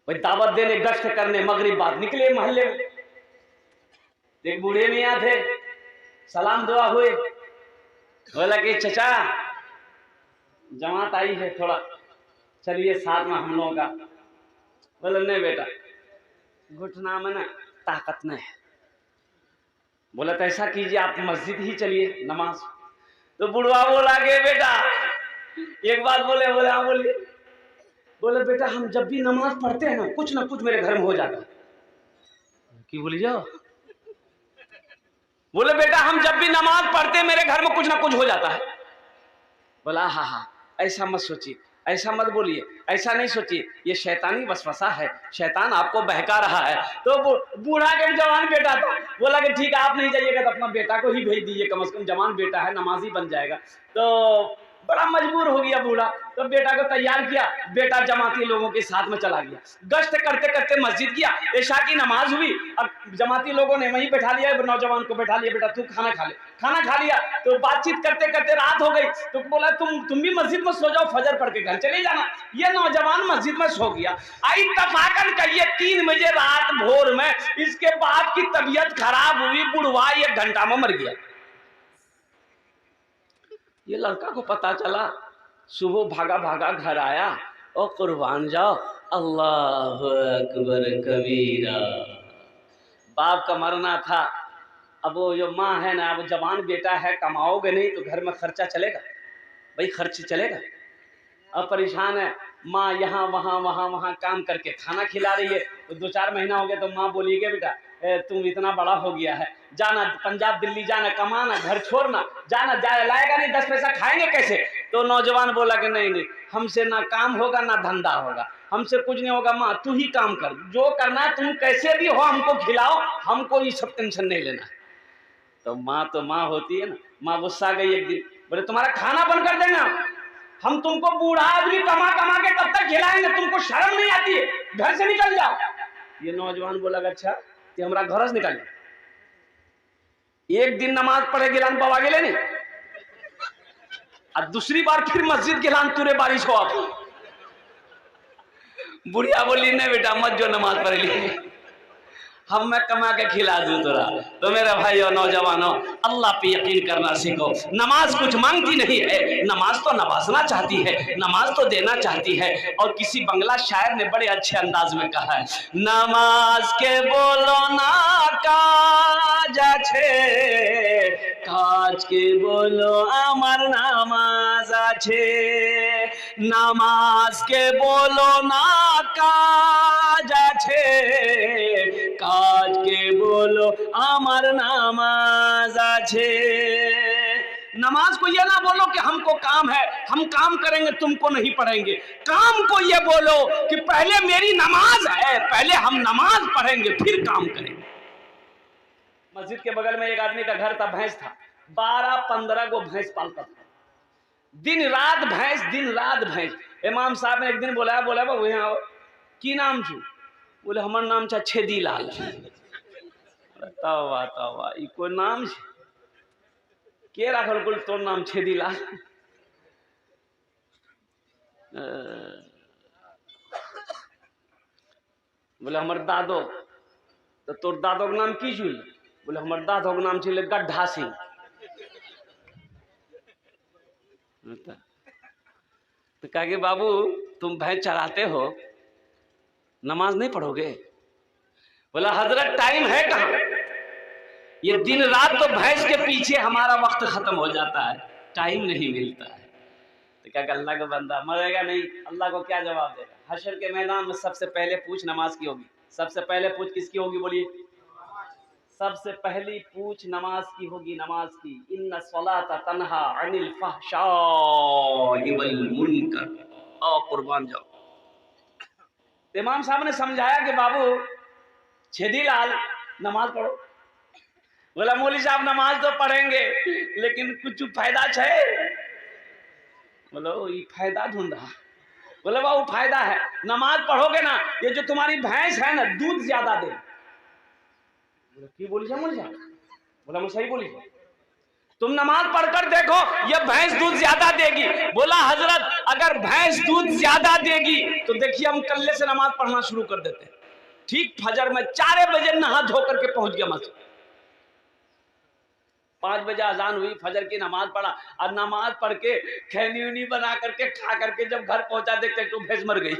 भाई दावत देने गश्त करने मगरिब बाद निकले मोहल्ले में, एक बूढ़े मियाँ थे, सलाम दुआ हुए, बोला कि चचा जमात आई है, थोड़ा चलिए साथ में हम लोगों का। बोला नहीं बेटा, घुटना में ना ताकत नहीं है। बोला तो ऐसा कीजिए आप मस्जिद ही चलिए नमाज। तो बुढ़वा बोला कि बेटा एक बात बोले। बोले हाँ बोलिए। बोले बेटा हम जब भी नमाज पढ़ते हैं ना कुछ मेरे घर में हो जाता है। की बोली जाओ। बोले बेटा हम जब भी नमाज पढ़ते हैं मेरे घर में कुछ ना कुछ हो जाता है। बोला हाँ हाँ ऐसा मत सोचिए, ऐसा मत बोलिए, ऐसा नहीं सोचिए, ये शैतानी वसवसा है, शैतान आपको बहका रहा है। तो बूढ़ा के जवान बेटा था, बोला कि ठीक है आप नहीं जाइएगा तो अपना बेटा को ही भेज दीजिए, कम से कम जवान बेटा है नमाजी बन जाएगा। तो बड़ा मजबूर हो गया बूढ़ा, तो बेटा को तैयार किया, बेटा जमाती लोगों के साथ में चला गया। गश्त करते करते मस्जिद गया, इशा की नमाज हुई, अब जमाती लोगों ने वहीं बैठा लिया, नौजवान को बैठा लिया, बेटा तू खाना खा ले। खाना खा लिया तो बातचीत करते करते रात हो गई, तो बोला तुम भी मस्जिद में सो जाओ, फजर पढ़ के घर चले जाना। ये नौजवान मस्जिद में सो गया। आई तफाकन कहिए 3 बजे रात भोर में इसके बाप की तबीयत खराब हुई, बुढ़वा 1 घंटा में मर गया। ये लड़का को पता चला, सुबह भागा भागा घर आया और कुर्बान जाओ अल्लाह अकबर कबीरा। बाप का मरना था, अब वो जो माँ है ना, अब जवान बेटा है, कमाओगे नहीं तो घर में खर्चा चलेगा, भाई खर्च चलेगा। अब परेशान है, माँ यहाँ वहाँ काम करके खाना खिला रही है। तो 2-4 महीना हो गया तो माँ बोली कि बेटा तुम इतना बड़ा हो गया है, जाना पंजाब दिल्ली जाना, कमाना, घर छोड़ना, जाना, लाएगा नहीं 10 पैसा खाएंगे कैसे। तो नौजवान बोला कि नहीं हमसे ना काम होगा ना धंधा होगा, हमसे कुछ नहीं होगा, माँ तू ही काम कर, जो करना है तुम कैसे भी हो हमको खिलाओ, हमको ये सब टेंशन नहीं लेना। तो माँ होती है ना, माँ गुस्सा गई एक दिन, बोले तुम्हारा खाना बंद कर देना, हम तुमको बूढ़ा आदमी कमा कमा के कब तक खिलाएंगे, तुमको शर्म नहीं आती है, घर से निकल जाओ। ये नौजवान बोला अच्छा कि हमारा घर से निकल जाओ। एक दिन नमाज पढ़े गिलान बाबा गेले नहीं, और दूसरी बार फिर मस्जिद गिलान तुरे बारिश हो आप। बुढ़िया बोली नहीं बेटा मत जो नमाज पढ़ ली, हम मैं कमा के खिला दूं तोरा। तो मेरे भाई और नौजवानों अल्लाह पे यकीन करना सीखो। नमाज कुछ मांगती नहीं है, नमाज तो नवाजना चाहती है, नमाज तो देना चाहती है। और किसी बंगला शायर ने बड़े अच्छे अंदाज में कहा है, नमाज के बोलो ना काज आछे, काज के बोलो आमार नामाज आछे, नामाज के बोलो ना काज आछे, काज के बोलो आमार नामाज आछे। नमाज को ये ना बोलो कि हमको काम है, हम काम करेंगे तुमको नहीं पढ़ेंगे। काम को ये बोलो कि पहले मेरी नमाज है, पहले हम नमाज पढ़ेंगे फिर काम करेंगे। मस्जिद के बगल में एक आदमी का घर था, भैंस था, 12-15 गो भैंस पालता था, दिन रात भैंस। इमाम साहब ने एक दिन बोला बाबू यहाँ की नाम छू? बोले हमार नाम छा छेदी लाल। तवा तवा ई कोई नाम छे के राखल कुल तोर नाम छेदी लाल? बोले हमर दादो। तो तोर दादो के नाम की छुल? बोले हमर दादो के नाम छे गड्ढा सिंह। तो कहा कि बाबू तुम भैंस चराते हो, नमाज नहीं पढ़ोगे? बोला हजरत टाइम है कहाँ, ये दिन रात तो भैंस के पीछे हमारा वक्त खत्म हो जाता है, टाइम नहीं मिलता है। तो क्या अल्लाह का बंदा मरेगा नहीं, अल्लाह को क्या जवाब देगा? हशर के मैदान में सबसे पहले पूछ नमाज की होगी, सबसे पहले पूछ किसकी होगी? बोलिए। सबसे पहली पूछ नमाज की होगी, नमाज की। इन्ना सलाता तन्हा अनिल फहशाइ वल मुनकर। और कुर्बान जाओ। इमाम साहब ने समझाया कि बाबू छेदी लाल नमाज पढ़ो। बोला मौली साहब नमाज तो पढ़ेंगे लेकिन कुछ फायदा है? बोलो ये फायदा ढूंढ रहा। बोले बाबू फायदा है, नमाज पढ़ोगे ना, ये जो तुम्हारी भैंस है ना दूध ज्यादा दे। बोले की बोली जा? बोला मैं सही बोली। तुम नमाज पढ़कर देखो ये भैंस दूध ज्यादा देगी। बोला हजरत अगर भैंस दूध ज्यादा देगी तो देखिए हम कल्ले से नमाज पढ़ना शुरू कर देते हैं। ठीक फजर में 4 बजे नहा धो करके पहुंच गया मस्जिद। 5 बजे अजान हुई, फजर की नमाज पढ़ा और नमाज पढ़ के खैनी उनी बना करके खा करके जब घर पहुंचा देखते तो भैंस मर गई।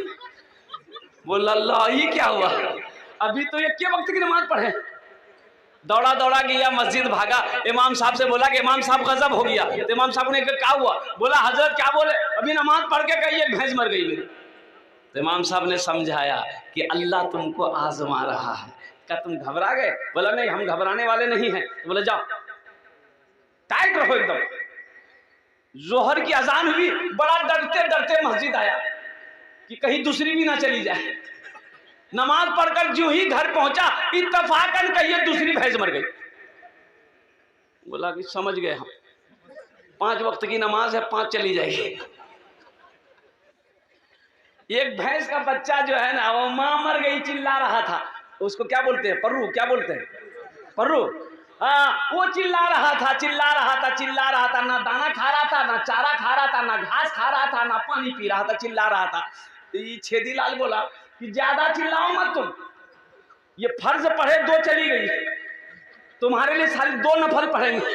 बोला अल्लाह ये क्या हुआ, अभी तो ये क्या वक्त की नमाज पढ़े। दौड़ा दौड़ा गया मस्जिद, भागा, इमाम साहब से बोला कि इमाम साहब गजब हो गया। तो इमाम साहब ने कहा क्या हुआ? बोला हजरत क्या बोले, अभी नमाज पढ़ के कही एक भैंस मर गई मेरी। तो इमाम साहब ने समझाया कि अल्लाह तुमको आजमा रहा है। क्या तुम घबरा गए? बोला नहीं हम घबराने वाले नहीं हैं। तो बोला जाओ टाइट रहो एकदम। जोहर की अजान हुई, बड़ा डरते डरते मस्जिद आया कि कहीं दूसरी भी ना चली जाए। नमाज पढ़कर जो ही घर पहुंचा इत्तफाकन कहिए दूसरी भैंस मर गई। बोला कि समझ गए हम, 5 वक्त की नमाज है, 5 चली जाएगी। एक भैंस का बच्चा जो है ना वो मां मर गई चिल्ला रहा था, उसको क्या बोलते हैं पर्रू, क्या बोलते हैं पर्रू। हाँ वो चिल्ला रहा था चिल्ला रहा था चिल्ला रहा था, ना दाना खा रहा था, ना चारा खा रहा था, ना घास खा रहा था, ना पानी पी रहा था, चिल्ला रहा था। ये छेदीलाल बोला कि ज्यादा चिल्लाओ मत तुम, ये फर्ज पढ़े 2 चली गई, तुम्हारे लिए सारी 2 नफल पढ़ेंगे,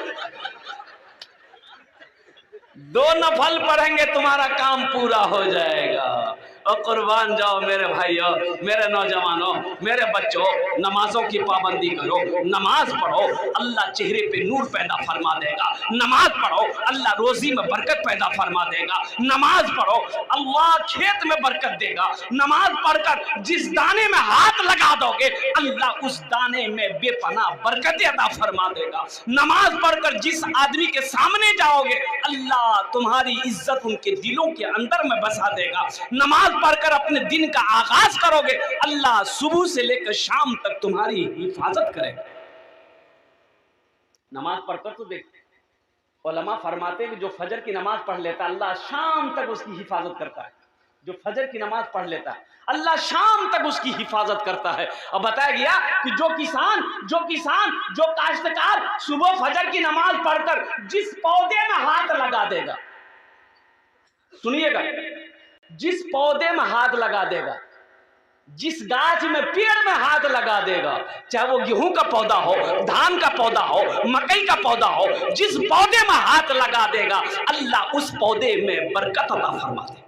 2 नफल पढ़ेंगे तुम्हारा काम पूरा हो जाएगा। और कुर्बान जाओ मेरे भाइयों, मेरे नौजवानों, मेरे बच्चों, नमाजों की पाबंदी करो, नमाज पढ़ो, अल्लाह चेहरे पे नूर पैदा फरमा देगा। नमाज पढ़ो अल्लाह रोजी में बरकत पैदा फरमा देगा। नमाज पढ़ो अल्लाह खेत में बरकत देगा। नमाज पढ़कर जिस दाने में हाथ लगा दोगे अल्लाह उस दाने में बेपनाह बरकत अता फरमा देगा। नमाज पढ़कर जिस आदमी के सामने जाओगे अल्लाह तुम्हारी इज्जत उनके दिलों के अंदर में बसा देगा। नमाज पढ़कर अपने दिन का आगाज करोगे अल्लाह सुबह से लेकर शाम तक तुम्हारी हिफाजत करेगा। नमाज पढ़कर तो देख, उलमा फरमाते कि जो फजर की नमाज पढ़ लेता अल्लाह शाम तक उसकी हिफाजत करता है। जो फजर की नमाज पढ़ लेता है अल्लाह शाम तक उसकी हिफाजत करता है। और बताया गया कि जो किसान जो काश्तकार सुबह फजर की नमाज पढ़कर जिस पौधे में हाथ लगा देगा, सुनिएगा, जिस पौधे में हाथ लगा देगा, जिस गाछ में पेड़ में हाथ लगा देगा, चाहे वो गेहूं का पौधा हो, धान का पौधा हो, मकई का पौधा हो, जिस पौधे में हाथ लगा देगा अल्लाह उस पौधे में बरकत अता फरमा देगा।